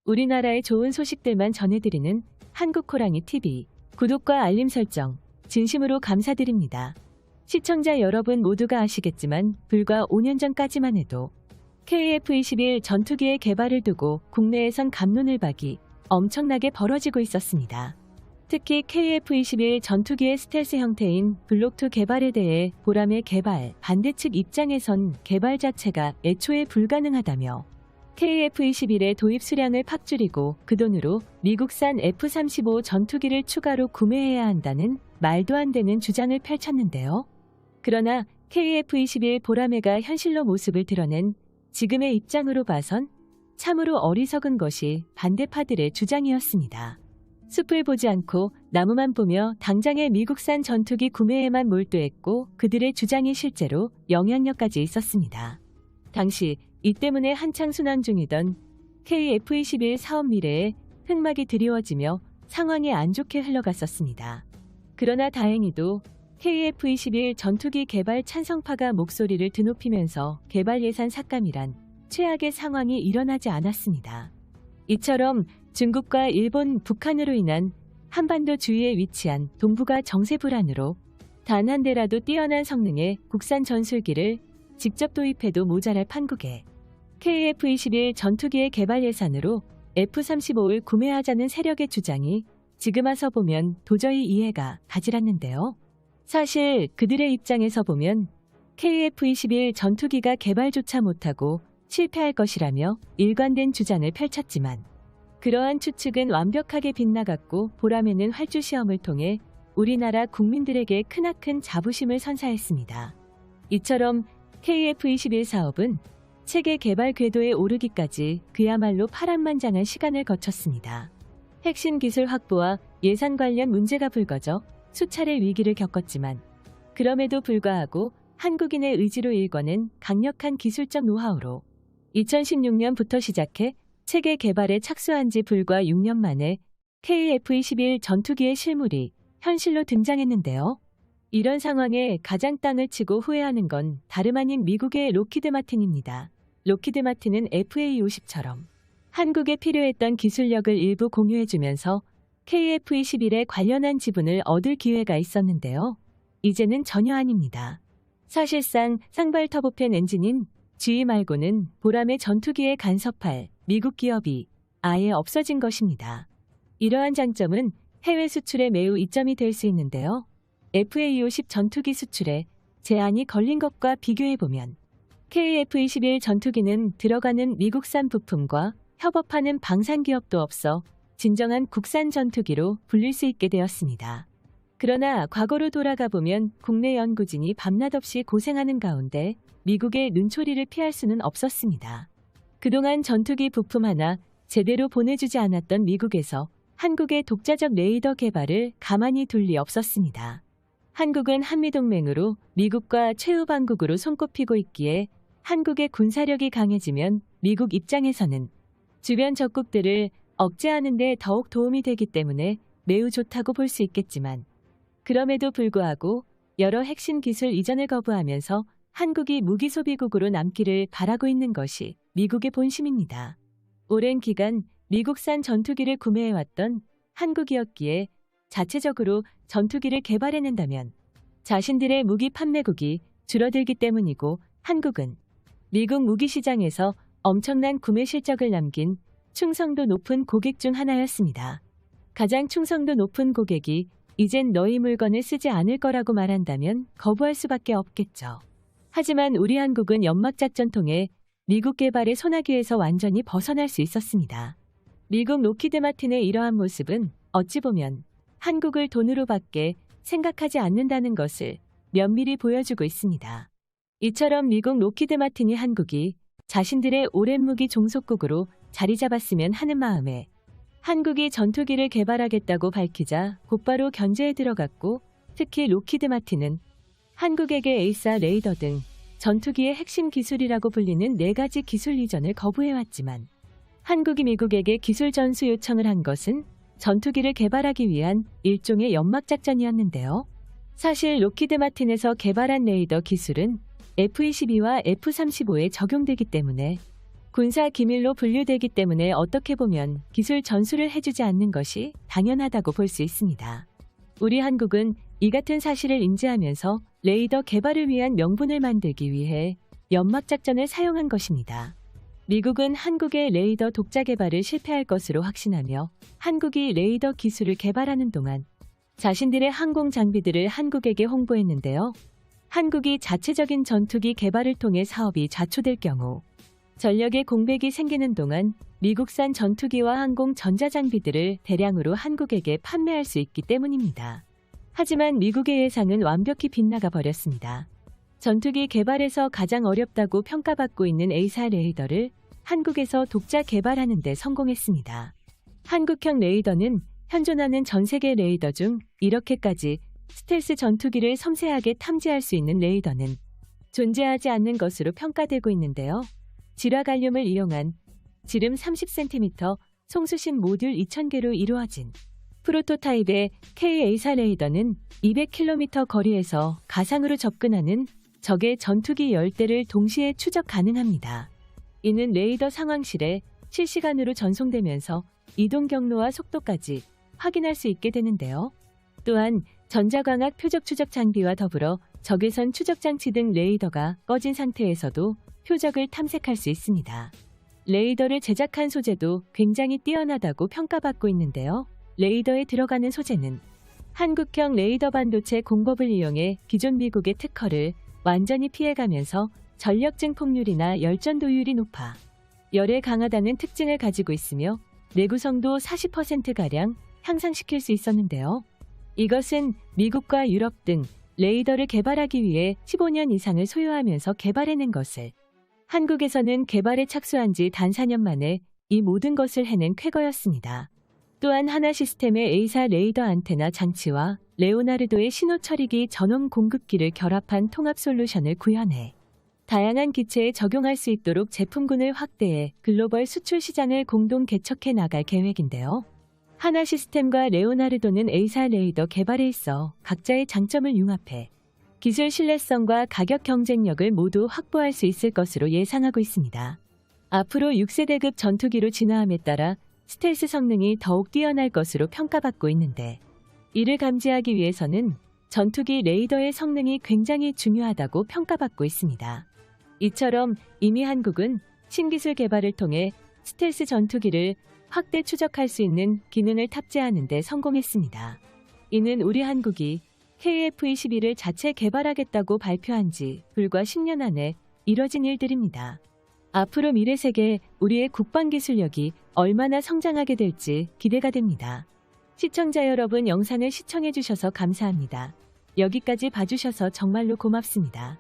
우리나라의 좋은 소식들만 전해드리는 한국호랑이TV. 구독과 알림 설정 진심으로 감사드립니다. 시청자 여러분 모두가 아시겠지만 불과 5년 전까지만 해도 KF-21 전투기의 개발을 두고 국내에선 갑론을박이 엄청나게 벌어지고 있었습니다. 특히 KF-21 전투기의 스텔스 형태인 블록2 개발에 대해 보람의 개발 반대 측 입장에선 개발 자체가 애초에 불가능하다며 KF-21의 도입 수량을 팍 줄이고 그 돈으로 미국산 F-35 전투기를 추가로 구매해야 한다는 말도 안 되는 주장을 펼쳤는데요. 그러나 KF-21 보라매가 현실로 모습을 드러낸 지금의 입장으로 봐선 참으로 어리석은 것이 반대파들의 주장이었습니다. 숲을 보지 않고 나무만 보며 당장의 미국산 전투기 구매에만 몰두했고 그들의 주장이 실제로 영향력까지 있었습니다. 당시 이 때문에 한창 순항 중이던 KF-21 사업 미래에 흑막이 드리워지며 상황이 안 좋게 흘러갔었습니다. 그러나 다행히도 KF-21 전투기 개발 찬성파가 목소리를 드높이면서 개발 예산 삭감이란 최악의 상황이 일어나지 않았습니다. 이처럼 중국과 일본, 북한으로 인한 한반도 주위에 위치한 동북아 정세 불안으로 단 한 대라도 뛰어난 성능의 국산 전술기를 직접 도입해도 모자랄 판국에 KF-21 전투기의 개발 예산으로 F-35를 구매하자는 세력의 주장이 지금 와서 보면 도저히 이해가 가지 않는데요. 사실 그들의 입장에서 보면 KF-21 전투기가 개발조차 못하고 실패할 것이라며 일관된 주장을 펼쳤지만 그러한 추측은 완벽하게 빗나갔고 보라매는 활주시험을 통해 우리나라 국민들에게 크나큰 자부심을 선사했습니다. 이처럼 KF-21 사업은 체계 개발 궤도에 오르기까지 그야말로 파란만장한 시간을 거쳤습니다. 핵심 기술 확보와 예산 관련 문제가 불거져 수차례 위기를 겪었지만 그럼에도 불구하고 한국인의 의지로 일궈낸 강력한 기술적 노하우로 2016년부터 시작해 체계 개발에 착수한 지 불과 6년 만에 KF-21 전투기의 실물이 현실로 등장했는데요. 이런 상황에 가장 땅을 치고 후회하는 건 다름 아닌 미국의 록히드 마틴입니다. 록히드 마틴은 FA-50처럼 한국에 필요했던 기술력을 일부 공유해주면서 KF-21에 관련한 지분을 얻을 기회가 있었는데요. 이제는 전혀 아닙니다. 사실상 쌍발 터보팬 엔진인 G 말고는 보람의 전투기에 간섭할 미국 기업이 아예 없어진 것입니다. 이러한 장점은 해외 수출에 매우 이점이 될 수 있는데요. FA-50 전투기 수출에 제한이 걸린 것과 비교해보면 KF-21 전투기는 들어가는 미국산 부품과 협업하는 방산기업도 없어 진정한 국산 전투기로 불릴 수 있게 되었습니다. 그러나 과거로 돌아가보면 국내 연구진이 밤낮 없이 고생하는 가운데 미국의 눈초리를 피할 수는 없었습니다. 그동안 전투기 부품 하나 제대로 보내주지 않았던 미국에서 한국의 독자적 레이더 개발을 가만히 둘 리 없었습니다. 한국은 한미동맹으로 미국과 최후방국으로 손꼽히고 있기에 한국의 군사력이 강해지면 미국 입장에서는 주변 적국들을 억제하는 데 더욱 도움이 되기 때문에 매우 좋다고 볼 수 있겠지만 그럼에도 불구하고 여러 핵심 기술 이전을 거부하면서 한국이 무기 소비국으로 남기를 바라고 있는 것이 미국의 본심입니다. 오랜 기간 미국산 전투기를 구매해왔던 한국이었기에 자체적으로 전투기를 개발해낸다면 자신들의 무기 판매국이 줄어들기 때문이고 한국은 미국 무기 시장에서 엄청난 구매 실적을 남긴 충성도 높은 고객 중 하나였습니다. 가장 충성도 높은 고객이 이젠 너희 물건을 쓰지 않을 거라고 말한다면 거부할 수밖에 없겠죠. 하지만 우리 한국은 연막작전 통해 미국 개발의 소나기에서 완전히 벗어날 수 있었습니다. 미국 록히드 마틴의 이러한 모습은 어찌 보면 한국을 돈으로밖에 생각하지 않는다는 것을 면밀히 보여주고 있습니다. 이처럼 미국 록히드 마틴이 한국이 자신들의 오랜 무기 종속국으로 자리 잡았으면 하는 마음에 한국이 전투기를 개발하겠다고 밝히자 곧바로 견제에 들어갔고 특히 록히드 마틴은 한국에게 에이사 레이더 등 전투기의 핵심 기술이라고 불리는 4가지 기술 이전을 거부해왔지만 한국이 미국에게 기술 전수 요청을 한 것은 전투기를 개발하기 위한 일종의 연막작전이었는데요. 사실 록히드 마틴에서 개발한 레이더 기술은 F-22와 F-35에 적용되기 때문에 군사 기밀로 분류되기 때문에 어떻게 보면 기술 전수를 해주지 않는 것이 당연하다고 볼 수 있습니다. 우리 한국은 이 같은 사실을 인지하면서 레이더 개발을 위한 명분을 만들기 위해 연막작전을 사용한 것입니다. 미국은 한국의 레이더 독자 개발을 실패할 것으로 확신하며 한국이 레이더 기술을 개발하는 동안 자신들의 항공 장비들을 한국에게 홍보했는데요. 한국이 자체적인 전투기 개발을 통해 사업이 좌초될 경우 전력의 공백이 생기는 동안 미국산 전투기와 항공 전자장비들을 대량으로 한국에게 판매할 수 있기 때문입니다. 하지만 미국의 예상은 완벽히 빗나가 버렸습니다. 전투기 개발에서 가장 어렵다고 평가받고 있는 A사 레이더를 한국에서 독자 개발하는 데 성공했습니다. 한국형 레이더는 현존하는 전 세계 레이더 중 이렇게까지 스텔스 전투기를 섬세하게 탐지할 수 있는 레이더는 존재하지 않는 것으로 평가되고 있는데요. 질화갈륨을 이용한 지름 30cm 송수신 모듈 2000개로 이루어진 프로토타입의 K-A사 레이더는 200km 거리에서 가상으로 접근하는 적의 전투기 10대를 동시에 추적 가능합니다. 이는 레이더 상황실에 실시간으로 전송되면서 이동 경로와 속도까지 확인할 수 있게 되는데요. 또한 전자광학 표적 추적 장비와 더불어 적외선 추적 장치 등 레이더가 꺼진 상태에서도 표적을 탐색할 수 있습니다. 레이더를 제작한 소재도 굉장히 뛰어나다고 평가받고 있는데요. 레이더에 들어가는 소재는 한국형 레이더 반도체 공법을 이용해 기존 미국의 특허를 완전히 피해가면서 전력 증폭률이나 열전도율이 높아 열에 강하다는 특징을 가지고 있으며 내구성도 40%가량 향상시킬 수 있었는데요. 이것은 미국과 유럽 등 레이더를 개발하기 위해 15년 이상을 소요하면서 개발해낸 것을 한국에서는 개발에 착수한 지 단 4년 만에 이 모든 것을 해낸 쾌거였습니다. 또한 하나시스템의 A사 레이더 안테나 장치와 레오나르도의 신호 처리기 전원 공급기를 결합한 통합 솔루션을 구현해 다양한 기체에 적용할 수 있도록 제품군을 확대해 글로벌 수출 시장을 공동 개척해 나갈 계획인데요. 하나시스템과 레오나르도는 A사 레이더 개발에 있어 각자의 장점을 융합해 기술 신뢰성과 가격 경쟁력을 모두 확보할 수 있을 것으로 예상하고 있습니다. 앞으로 6세대급 전투기로 진화함에 따라 스텔스 성능이 더욱 뛰어날 것으로 평가받고 있는데 이를 감지하기 위해서는 전투기 레이더의 성능이 굉장히 중요하다고 평가받고 있습니다. 이처럼 이미 한국은 신기술 개발을 통해 스텔스 전투기를 확대 추적할 수 있는 기능을 탑재하는 데 성공했습니다. 이는 우리 한국이 KF-21을 자체 개발하겠다고 발표한 지 불과 10년 안에 이뤄진 일들입니다. 앞으로 미래 세계 우리의 국방기술력이 얼마나 성장하게 될지 기대가 됩니다. 시청자 여러분 영상을 시청해주셔서 감사합니다. 여기까지 봐주셔서 정말로 고맙습니다.